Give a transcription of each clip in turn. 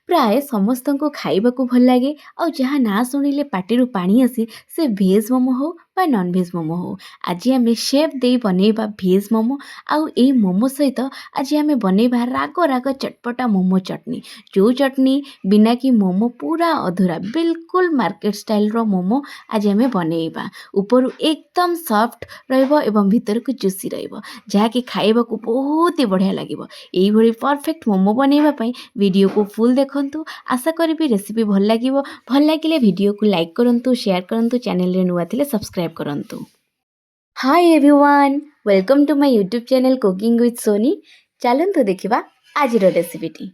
प्राय समस्त को खाइबा को भल लगे और जहाँ ना शुणिले पाटिरू पानी आसे से भेज मोमो हो बा नॉन भेज मोमो हो। आज आम शेफ दे बनैबा भेज मोमो आउ ए मोमो सहित आज आम बनैबा राग राग चटपटा मोमो चटनी। जो चटनी बिना कि मोमो पूरा अधूरा बिल्कुल मार्केट स्टाइल रो मोमो आज आम बनैबा। ऊपर एकदम सॉफ्ट रहिबो एवं भीतर को जुसी रहिबो जहाँकि खाइबा को बहुत ही बढ़िया लागिबो। एई भली परफेक्ट मोमो बनैबा पई वीडियो को फुल देखंतु। आशा करी रेसिपी भल लागिबो। भल लागिले वीडियो को लाइक करंतु, शेयर करंतु, चैनल रे नुआ थिले सब्सक्राइब करंतु। Hi everyone, welcome to my YouTube channel cooking with Soni. चलंतु देखिबा आजिर रेसिपीटी।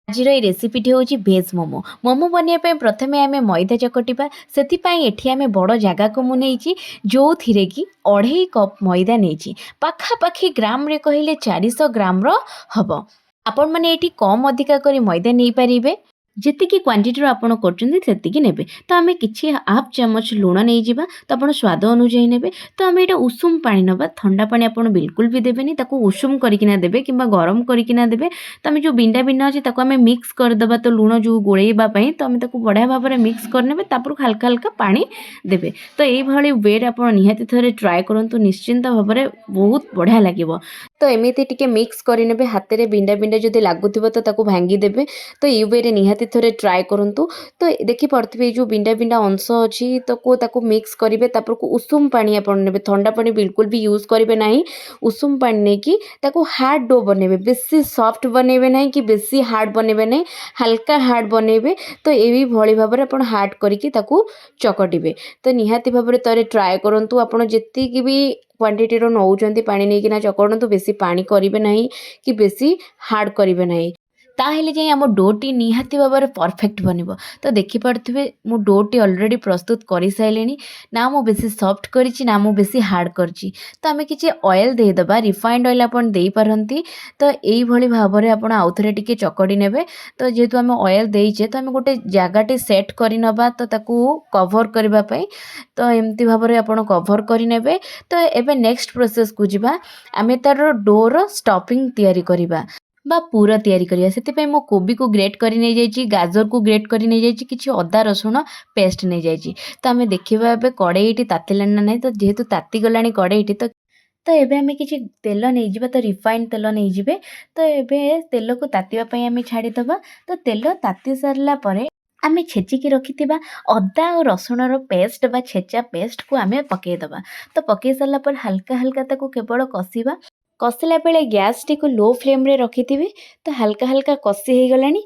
आजिर ए रेसिपीटी होची भेज मोमो। मोमो बनिया पे प्रथमे आमे मैदा चकटिबा। सेति पई एठी आमे बड़ जागा को मु नेइची जो थिरे कि 2.5 कप मैदा नेइची। पाखा पाखी ग्राम रे कहिले 400 ग्राम रो हबो। आपण माने एठी कम अधिका करी मैदा नहीं पारिबे। जेतिकी क्वांटिटी आपण करचुंदी सेतिकी नेबे। तो आमे किछि हाफ चम्मच लूण नहीं जिबा। तो आपण स्वाद अनुसार नेबे। तो आमे एटा उषुम पानी नबा। ठंडा पानी आपण बिल्कुल भी देबेनी। ताको उषुम करिकिना देबे किंबा गरम करिकिना देबे। तो आमे जो बिंडा बिंडा अछि ताको आमे मिक्स कर दबा। तो लूण जो गोळेबा पई तो आमे ताको बढ़िया भाबरे मिक्स कर नेबे। तापर हल्का हल्का पानी देबे। तो एई भली वे रे आपण निहाती थरे ट्राई करंतु। निश्चिंत भाबरे बहुत बढ़िया लागिबो। तो एमिति टिके मिक्स करि नेबे। हाथे रे बिंडा बिंडा जदि लागुथिबो तो ताको भांगी देबे। तो एई वे रे निहाती थरे ट्राई करंतु। तो देखि पड़थिबे जो बिंडा बिंडा अंश अछि तो को ताको मिक्स करिवे। तापर को उषुम पानी आपण नेबे। ठंडा पानी बिल्कुल भी यूज करिवे नाही। उषुम पानी ने कि ताको हार्ड डो बनेबे। बेसी सॉफ्ट बनेबे नाही कि बेसी हार्ड बनेबे नाही। हल्का हार्ड बनेबे। तो एवी भली भाबरे आपण हार्ड करिकि ताको चकटिबे। तो निहाती भाबरे तरे ट्राई करंतु। आपण जेति कि भी क्वांटिटी रो नौचंती पानी नहीं किना चकड़तु। बेसी पानी करिवे नाही कि बेसी हार्ड करिवे नाही। ताहेले जाई आम डोटी निहाती भाव परफेक्ट बनिबो। तो देखि पारथिबे मो डोटी ऑलरेडी प्रस्तुत करि साइलेनी। ना मो बेसी सॉफ्ट करिछि ना मो बेसी हार्ड करछि। तो आमे किछि ऑयल दे दबा। रिफाइंड ऑयल आपण देई पारंती। तो एई भली भाबरे आपण आउथरे टिके चकडी नेबे। तो जेतु आमे ऑयल देइछे तो आमे गोटे जगाटी सेट करि नबा। तो ताकू कवर करबा पई तो एम्ति भाबरे आपण कवर करि नेबे। तो एबे नेक्स्ट प्रोसेस को जिबा। आमे तार डोर स्टफिंग तयारी करिबा बा पूरा तैयारी करिया। सेतिपई मो कोबी को ग्रेट करि नै जाइछि, गाजर को ग्रेट करि नै जाइछि, किछि अदा रसुण पेस्ट नै जाइछि। तो आमे देखिबा एबे कड़ाईटी तातिलानी ना नै। तो जेहेतु ताति गलानी कड़ाईटी तो एबे आमे किछि तेल नै जिबा। तो रिफाइंड तेल नै जिबे। तो एबे तेल को तातिबा पई आमे छाडी दबा। तो तेल ताति सारला परे आमे छेचिकी रखिथिबा अदा और रसुण रो पेस्ट बा छेचा पेस्ट को आमे पकेई दबा। तो पकेई सारला पर हल्का हल्का ताको केवल कसिबा। कसिला बेले गैस टी को लो फ्लेम रे रखिथिबे। तो हल्का हल्का कसी हे गलानी।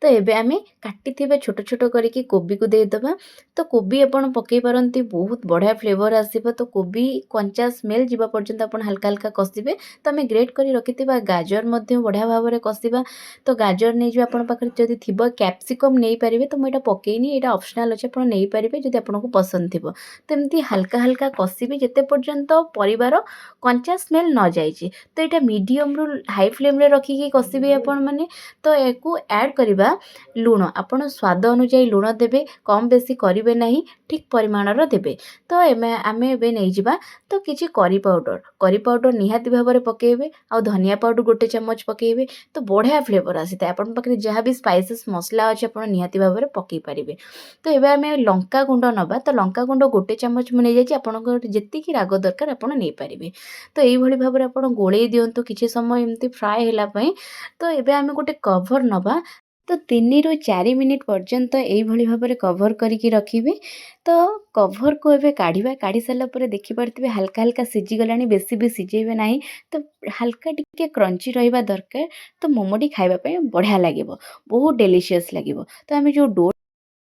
तो एबे आमे काटिथिबे छोट छोट करिकी कोबी को दे दबा। तो कोबी आपण पकेई पारंती। बहुत बढ़िया फ्लेवर आसीबो। तो कोबी कंचा स्मेल जिबा पर्यंत आपण हल्का हल्का कसिबे। तो आमे ग्रेट करी रखिथिबा गाजर मध्ये बढ़िया भाबरे कसिबा। तो गाजर नै जो आपण पाखरे जदि थिबो कैप्सिकम नै पारिबे। तो मैं एटा पकेइनी, एटा ऑप्शनल अछि। आपण नै पारिबे जदि आपनको पसंद थिबो। तो एमती हल्का हल्का कसिबे जेते पर्यंत परिवार कंचा स्मेल न जाइछि। तो एटा मीडियम रु हाई फ्लेम रे रखिकी कसिबे आपण माने। तो एको ऐड करिबा लूण। आपण स्वाद अनुसार लूण देबे। कम बेसी करिवे नाही, ठीक परिमाणर देबे। तो आमे एबे नै जिबा। तो किछि करी पाउडर निहाती भाबरे पकेइबे। आ धनिया पाउडर गोटे चम्मच पकेइबे। तो बढ़िया फ्लेवर आसीता। आपण पाखरे जहाँ भी स्पाइसेस मसला अछि आपण निहाती भाबरे पकेइ पारिबे। तो एबे आमे लंका गुंड नबा। तो लंका गुंड गोटे चम्मच मु नै जाइछि। आपनको जेतिकी राग दरकार आपण नै पारिबे। तो एई भली भाबरे आपण गोळेई दियंतु किछि समय एमती फ्राई होला पई। तो एबे आमे गोटे कवर नबा। तो 3 रु 4 मिनिट पर्यंत एई भली भाबरे कवर करिकी रखिबे। तो कवर को एबे काढिबा। काढी सारला परे देखि पारथिबे हल्का हल्का सिझी गलानी। बेसी भी सिझेइबे नाही। तो हल्का टिके क्रंची रहिबा दरकार। तो मोमोटी खाइबा पई बढ़िया लागिबो। बहुत डिलीशियस लागिबो। तो आमे जो डो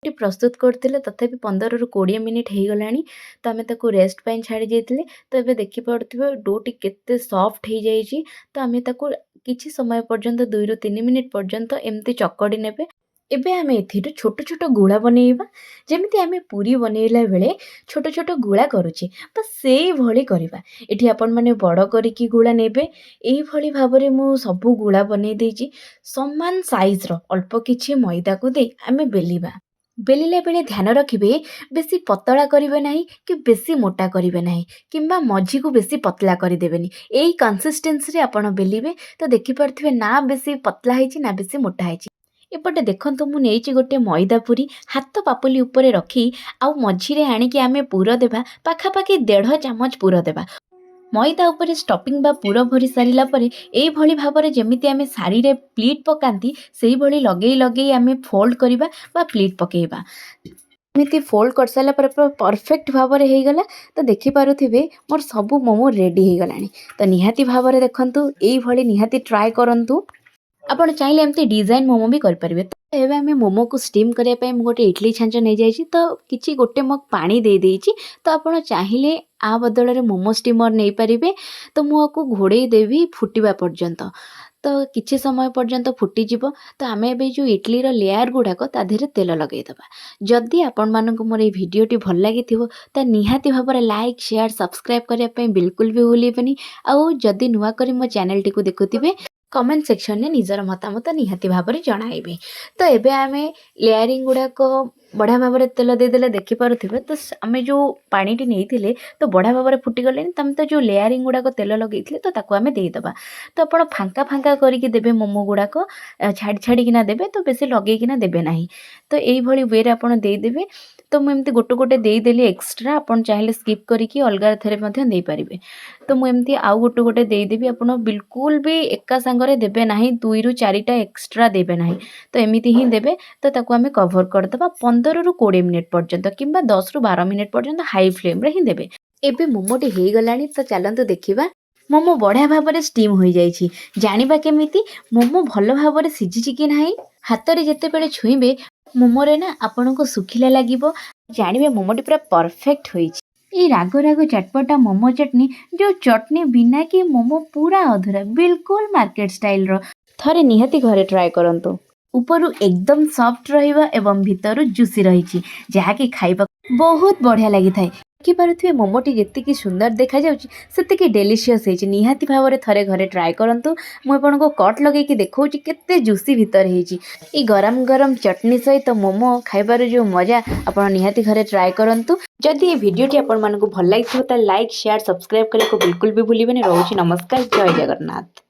प्रस्तुत करथिले तथापि 15 रु 20 मिनिट हे गलानी। तो आमे ताको रेस्ट पई छाडी जेथिले। तो एबे देखि पारथिबे डोटी केते सॉफ्ट हे जाईछि। तो आमे ताको किछि समय पर्यंत 2 रु 3 मिनिट पर्यंत एमती चकडी नेबे। एबे आमे एथिरु छोट छोट गोळा बनेइबा। जेमिति आमे पूरी बनेइला बेले छोट छोट गोळा करूछि बस सेई भली करिबा। एठी आपण माने बड़ करिकी गोळा नेबे। एई भली भाबरे मु सबु गोळा बनेइ देइछि। समान साइज रो अल्प किछि मैदा को दे आमे बेलिबा। बेलिला बेले ध्यान रखिबे बेसी पतला करिवे नाही कि बेसी मोटा करिवे नाही किंबा मझी को बेसी पतला करि देबेनी। एई कंसिस्टेंसी रे आपण बेलिबे। तो देखि पारथिबे ना बेसी पतला हैछि ना बेसी मोटा हैछि। एपटे देखंतु मु नेइछि गोटे मैदा पुरी हाथ पापुली ऊपर रखी आउ मझिरे आनिकी आमे पुर देबा पाखापाखि 1.5 चामच पुर देबा मैदा उपरे स्टफिंग बा पुर भरी सारिला परे एई भली भाबरे जेमिति आमे साड़ी रे प्लीट पकांती सेही भली लगेई लगेई आमे फोल्ड करिबा बा प्लीट पकेइबा एमिति फोल्ड कर सारा पर परफेक्ट भाबरे हे गला। तो देखि पारुथिबे मोर सब मोमो रेडी हे गलानी। तो निहाती भाबरे देखंतु एई भली निहाती ट्राई करंतु। आपण चाहिले एमती डिजाइन मोमो भी कर परिबे। तो एबे हमें मोमो को स्टीम करिया पय मु गोटे इडली छांच नै जाईची तो किछि गोटे मग पानी दे देइची। तो आपण चाहिले आ बदल रे मोमो स्टीमर नै परिबे। तो मु आकु घोड़े देवी फुटिबा पर्यंत तो किछि समय पर्यंत फुटी जिवो। तो आमे एबे जो इडली रो लेयर गुडाको ता देहरे तेल लगेई दबा। जदि आपण मानक मोर ए भिडियोटी भल लागिथिवो ता निहाती भाबरे लाइक शेयर सब्सक्राइब करिया पय बिल्कुल भी भूलिबेनी। आउ जदि नुवा करी मो चैनल टी को देखुथिबे कमेंट सेक्शन में निजर मतामत निहाती भाबरे जणाइबे। तो एबे आमे लेयरिंग गुडाको बढ़िया भाबरे तेल दे देले देखि पारुथिबे। तो आमे जो पानी टी नेइथिले तो बढ़िया भाबरे फुटी गलेनी। तमे तो जो लेयरिंग गुडाको तेल लगेइथिले तो ताको आमे देई दबा। तो आपण फांका फांका करिकि देबे मोमो गुडाको छाड़ी छाड़ी किना देबे। तो बेसी लगेई किना देबे नाही। तो एई भली वे रे आपण देई देबे। तो मु एमती गोटे गोटे देई देली एक्स्ट्रा आपण चाहिले स्किप करिकि अलगा थरे मध्ये देई परिबे। तो मु एमती आउ गोटे गोटे देई देबी। आपण बिल्कुल भी एका संगरे देबे नाही 2 रु 4 टा एक्स्ट्रा देबे नाही। तो एमिति ही देबे। तो ताको आमे कवर कर दबा 15 रु 20 मिनिट पर्यंत किंबा 10 रु 12 मिनिट पर्यंत हाई फ्लेम रे ही देबे। एबे मोमोटी हेई गलानी। तो चलंतु देखिबा मोमो बढ़िया भाबरे स्टीम हो जाइछि। जानिबा केमिति मोमो भलो भाबरे सिझिछि कि नाही हाथ रे जते बेले छुइबे मोमो रे ना आपन को सुखिला लागिबो। जानिबे मोमोटी पूरा परफेक्ट होइछि। ई रागो रागो चटपटा मोमो चटनी जो चटनी बिना कि मोमो पूरा अधूरा बिल्कुल मार्केट स्टाइल रो थरे निहाती घरे ट्राई करंतु। ऊपरु एकदम सॉफ्ट रहिबा एवं भीतरु जूसी रहिछि जहा कि खाइबा बहुत बढ़िया लागि थाए। कि पारुथिबे मोमोटी जेतिकी सुंदर देखा जाउछि सेतिकी डेलीशियस हेछि। निहाती भाबरे थरे घरे ट्राई करंतु। मु आपनको कट लगेई कि देखौछि केते जूसी भीतर हेछि। ई गरम गरम चटनी सहित मोमो खाइबार जो मजा आपण निहाती घरे ट्राई करंतु। जदि ए वीडियोटी आपण मानको भल लागिथिबो त लाइक शेयर सब्सक्राइब करको बिल्कुल भी भूलिबेनी। रहउछि नमस्कार जय जगन्नाथ।